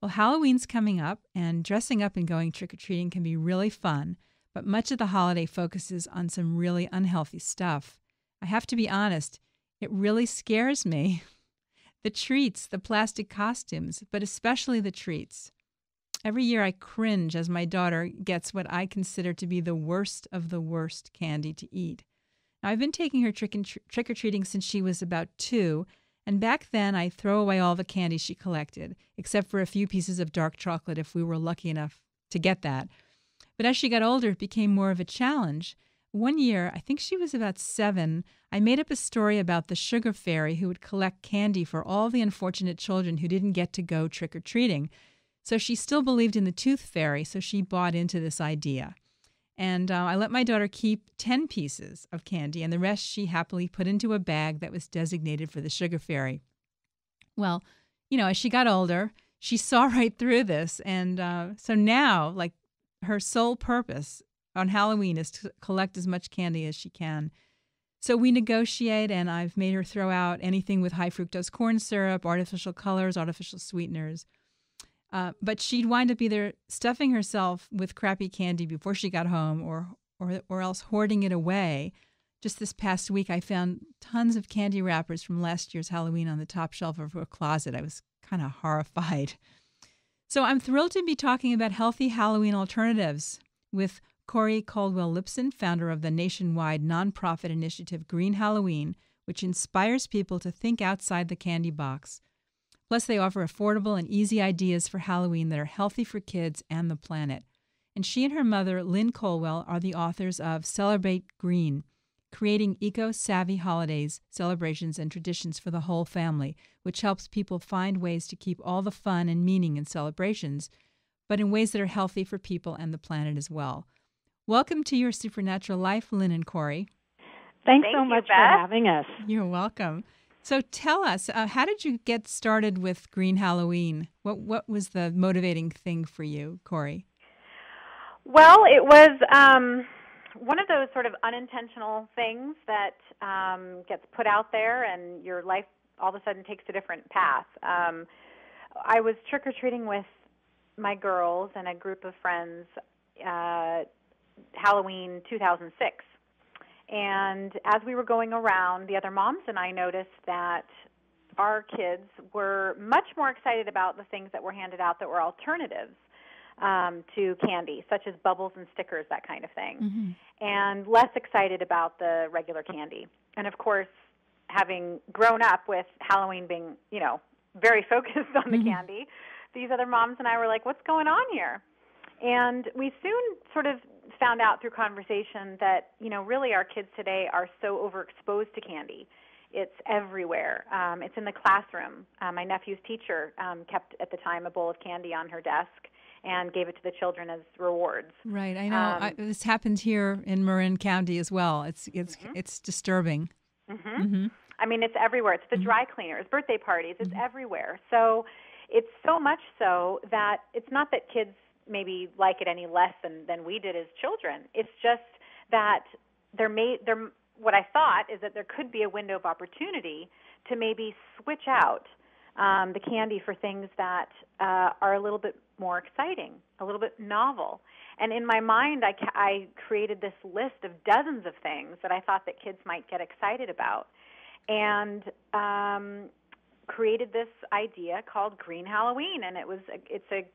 Well, Halloween's coming up, and dressing up and going trick-or-treating can be really fun, but much of the holiday focuses on some really unhealthy stuff. I have to be honest, it really scares me. The treats, the plastic costumes, but especially the treats. Every year I cringe as my daughter gets what I consider to be the worst of the worst candy to eat. Now, I've been taking her trick-or-treating since she was about 2, and back then I throw away all the candy she collected, except for a few pieces of dark chocolate if we were lucky enough to get that. But as she got older, it became more of a challenge. One year, I think she was about 7, I made up a story about the sugar fairy who would collect candy for all the unfortunate children who didn't get to go trick-or-treating. So she still believed in the tooth fairy, so she bought into this idea. And I let my daughter keep 10 pieces of candy, and the rest she happily put into a bag that was designated for the sugar fairy. Well, as she got older, she saw right through this. And so now, like, her sole purpose on Halloween is to collect as much candy as she can. So we negotiate, and I've made her throw out anything with high fructose corn syrup, artificial colors, artificial sweeteners. But she'd wind up either stuffing herself with crappy candy before she got home or else hoarding it away. Just this past week, I found tons of candy wrappers from last year's Halloween on the top shelf of her closet. I was kind of horrified. So I'm thrilled to be talking about healthy Halloween alternatives with Corey Colwell-Lipson, founder of the nationwide nonprofit initiative Green Halloween, which inspires people to think outside the candy box. Plus, they offer affordable and easy ideas for Halloween that are healthy for kids and the planet. And she and her mother, Lynn Colwell, are the authors of Celebrate Green, Creating Eco-Savvy Holidays, Celebrations, and Traditions for the Whole Family, which helps people find ways to keep all the fun and meaning in celebrations, but in ways that are healthy for people and the planet as well. Welcome to Your Supernatural Life, Lynn and Corey. Thanks so much for having us. You're welcome. So tell us, how did you get started with Green Halloween? What was the motivating thing for you, Corey? Well, it was one of those sort of unintentional things that gets put out there and your life all of a sudden takes a different path. I was trick-or-treating with my girls and a group of friends Halloween 2006. And as we were going around, the other moms and I noticed that our kids were much more excited about the things that were handed out that were alternatives to candy, such as bubbles and stickers, that kind of thing, and less excited about the regular candy. And, of course, having grown up with Halloween being, very focused on the candy, these other moms and I were like, what's going on here? And we soon sort of found out through conversation that, really our kids today are so overexposed to candy. It's everywhere. It's in the classroom. My nephew's teacher kept, at the time, a bowl of candy on her desk and gave it to the children as rewards. Right, I know. This happened here in Marin County as well. It's disturbing. I mean, it's everywhere. It's the dry cleaners, birthday parties. It's everywhere. So it's so much so that it's not that kids maybe like it any less than we did as children. It's just that what I thought is that there could be a window of opportunity to maybe switch out the candy for things that are a little bit more exciting, a little bit novel. And in my mind, I created this list of dozens of things that I thought that kids might get excited about, and created this idea called Green Halloween. And it's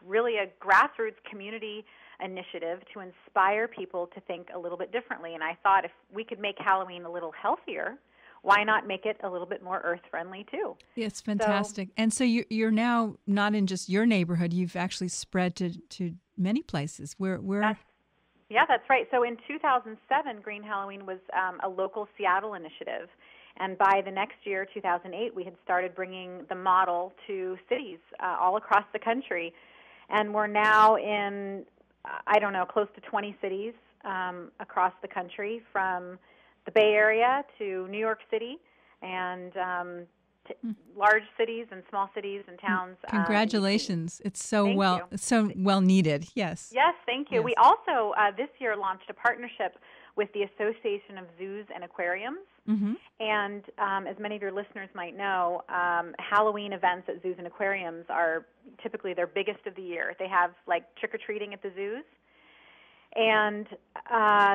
really a grassroots community initiative to inspire people to think a little bit differently. And I thought if we could make Halloween a little healthier, why not make it a little bit more earth-friendly too? It's fantastic. And so you're now not in just your neighborhood. You've actually spread to many places. That's right. So in 2007, Green Halloween was a local Seattle initiative. And by the next year, 2008, we had started bringing the model to cities all across the country. And we're now in, close to 20 cities across the country, from the Bay Area to New York City, and large cities and small cities and towns. Congratulations! It's so well needed. Yes. Yes, thank you. Yes. We also this year launched a partnership with the Association of Zoos and Aquariums. Mm-hmm. And as many of your listeners might know, Halloween events at zoos and aquariums are typically their biggest of the year. They have like trick-or-treating at the zoos. And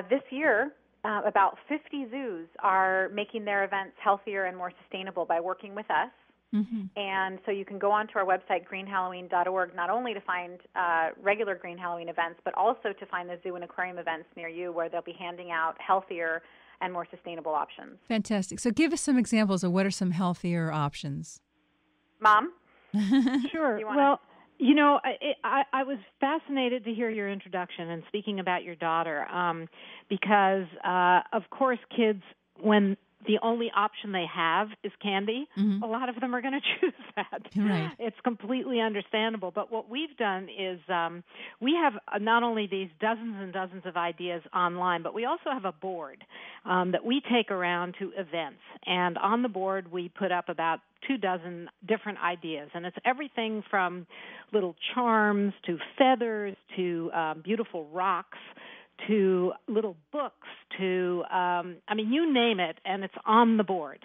this year, about 50 zoos are making their events healthier and more sustainable by working with us. Mm-hmm. And so you can go onto our website, greenhalloween.org, not only to find regular Green Halloween events, but also to find the zoo and aquarium events near you where they'll be handing out healthier and more sustainable options. Fantastic. So give us some examples of what are some healthier options. Mom? Sure. Well, you know, I was fascinated to hear your introduction and speaking about your daughter because, of course, kids, when the only option they have is candy, mm-hmm. a lot of them are going to choose that. Right. It's completely understandable. But what we've done is we have not only these dozens and dozens of ideas online, but we also have a board that we take around to events. And on the board, we put up about 24 different ideas. And it's everything from little charms to feathers to beautiful rocks to little books, to, you name it, and it's on the board.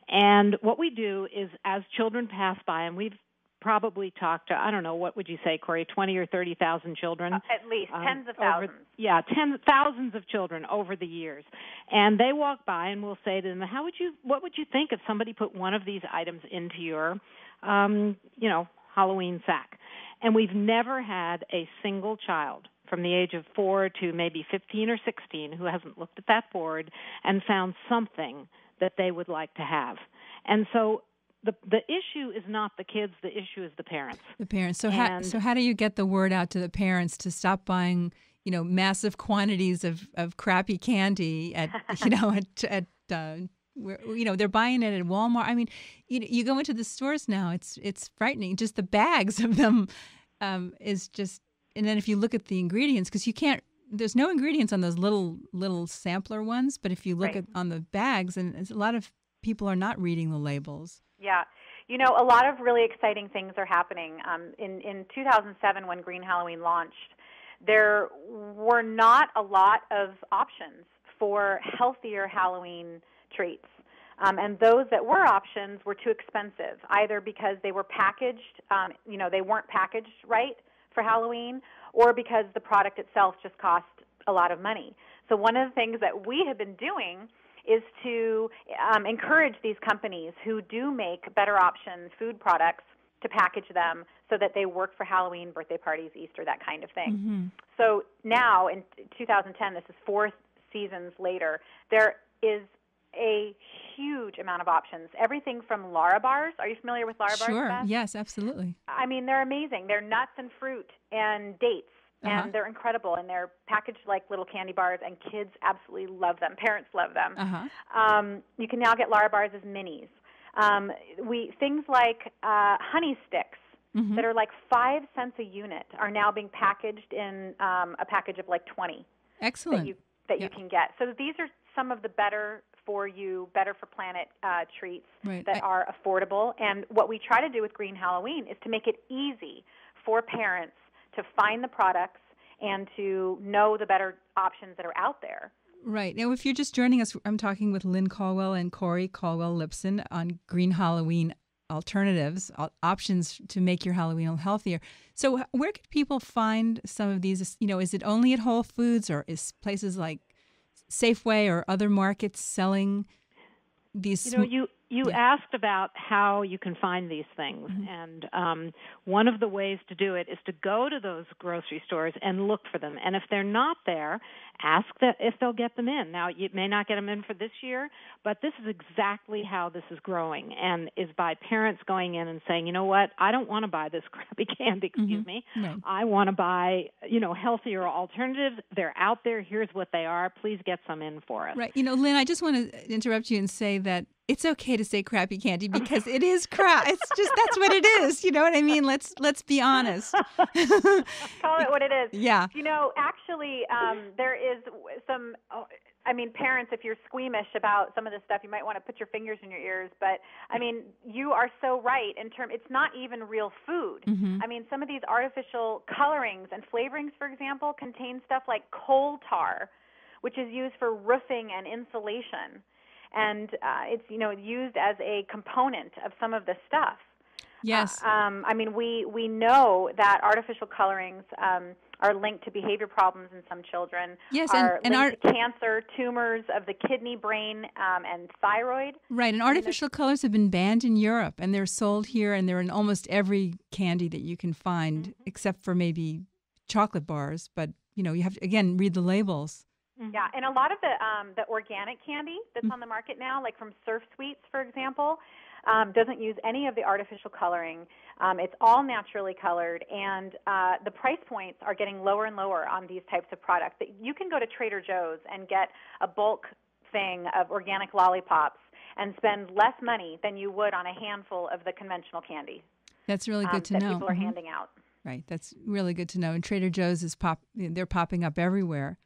And what we do is as children pass by, and we've probably talked to, I don't know, what would you say, Corey, 20 or 30,000 children? At least, tens of thousands. Thousands of children over the years. And they walk by and we'll say to them, what would you think if somebody put one of these items into your, Halloween sack? And we've never had a single child from the age of 4 to maybe 15 or 16 who hasn't looked at that board and found something that they would like to have. And so the issue is not the kids, the issue is the parents. The parents. So how do you get the word out to the parents to stop buying, massive quantities of crappy candy at where they're buying it at Walmart. I mean, you go into the stores now, it's frightening. Just the bags of them is just. And then if you look at the ingredients, because there's no ingredients on those little sampler ones, but if you look at on the bags, and a lot of people are not reading the labels. Yeah. A lot of really exciting things are happening. In 2007, when Green Halloween launched, there were not a lot of options for healthier Halloween treats. And those that were options were too expensive, either because they were packaged, they weren't packaged right for Halloween, or because the product itself just cost a lot of money. So one of the things that we have been doing is to encourage these companies who do make better options, food products, to package them so that they work for Halloween, birthday parties, Easter, that kind of thing. Mm-hmm. So now in 2010, this is 4 seasons later, there is a huge amount of options. Everything from Lara bars. Are you familiar with Lara bars? Sure. Yes, absolutely. I mean, they're amazing. They're nuts and fruit and dates, and they're incredible. And they're packaged like little candy bars, and kids absolutely love them. Parents love them. You can now get Lara bars as minis. Things like honey sticks mm-hmm. that are like 5 cents a unit are now being packaged in a package of like 20. Excellent. That you can get. So these are some of the better for you, better for planet treats that are affordable. And what we try to do with Green Halloween is to make it easy for parents to find the products and to know the better options that are out there. Right. Now, if you're just joining us, I'm talking with Lynn Colwell and Corey Colwell-Lipson on Green Halloween alternatives, options to make your Halloween healthier. So where could people find some of these? Is it only at Whole Foods, or is places like Safeway or other markets selling these? You asked about how you can find these things, mm-hmm. and one of the ways to do it is to go to those grocery stores and look for them. And if they're not there, ask if they'll get them in. Now, you may not get them in for this year, but this is exactly how this is growing, and is by parents going in and saying, you know what, I don't want to buy this crappy candy, excuse me. Right. I want to buy, healthier alternatives. They're out there. Here's what they are. Please get some in for us. Right. Lynn, I just want to interrupt you and say that it's okay to say crappy candy because it is crap. It's just, that's what it is. You know what I mean? Let's be honest. Call it what it is. Yeah. Actually, there is some, parents, if you're squeamish about some of this stuff, you might want to put your fingers in your ears. But, you are so right it's not even real food. Mm-hmm. Some of these artificial colorings and flavorings, for example, contain stuff like coal tar, which is used for roofing and insulation. And it's, used as a component of some of the stuff. Yes. I mean, we know that artificial colorings are linked to behavior problems in some children. Yes, are linked to cancer, tumors of the kidney, brain, and thyroid. Right, and artificial colors have been banned in Europe, and they're sold here, and they're in almost every candy that you can find, except for maybe chocolate bars. But you have to, again, read the labels. Yeah, and a lot of the organic candy that's on the market now, like from Surf Sweets, for example, doesn't use any of the artificial coloring. It's all naturally colored, and the price points are getting lower and lower on these types of products. You can go to Trader Joe's and get a bulk thing of organic lollipops and spend less money than you would on a handful of the conventional candy. That's really good to know. That people are handing out. Right, that's really good to know. And Trader Joe's they're popping up everywhere.